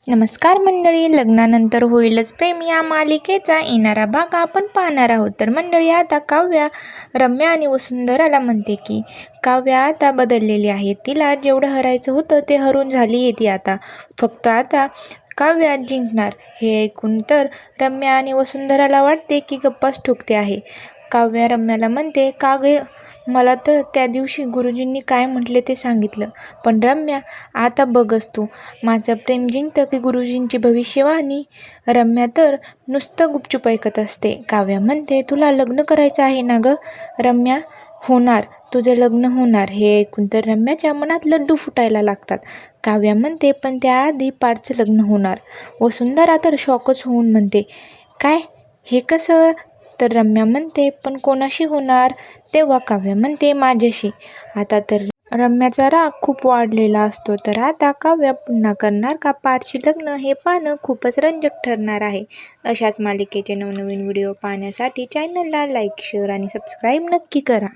नमस्कार मंडळी, लग्नानंतर होईलच प्रेम या मालिकेचा येणारा भाग आपण पाहणार आहोत. तर मंडळी, आता काव्या रम्या आणि वसुंधराला म्हणते की काव्या आता बदललेली आहे. तिला जेवढं हरायचं होतं ते हरून झाली आहे ती आता. फक्त आता काव्या जिंकणार. हे ऐकून तर रम्या आणि वसुंधराला वाटते की गप्पाच ठोकते आहे. काव्या रम्याला म्हणते, का गे, मला तर त्या दिवशी गुरुजींनी काय म्हटले ते सांगितलं. पण रम्या, आता बघच तू, माझं प्रेम जिंकतं की गुरुजींची भविष्यवाणी. रम्या तर नुसतं गुपचूप ऐकत असते. काव्या म्हणते, तुला लग्न करायचं आहे ना गं? रम्या, होणार, तुझं लग्न होणार. हे ऐकून तर रम्याच्या मनात लड्डू फुटायला लागतात. काव्या म्हणते, पण त्याआधी पार्थचं लग्न होणार. वसुंधरा तर शॉकच होऊन म्हणते, काय, हे कसं? तर रम्या म्हणते, पण कोणाशी होणार? तेव्हा काव्या म्हणते, माझ्याशी. आता तर रम्याचा राग खूप वाढलेला असतो. तर आता काव्या पुन्हा करणार का पारशी लग्न, हे पाहणं खूपच रंजक ठरणार आहे. अशाच मालिकेचे नवनवीन व्हिडिओ पाहण्यासाठी चॅनलला लाईक, शेअर आणि सबस्क्राईब नक्की करा.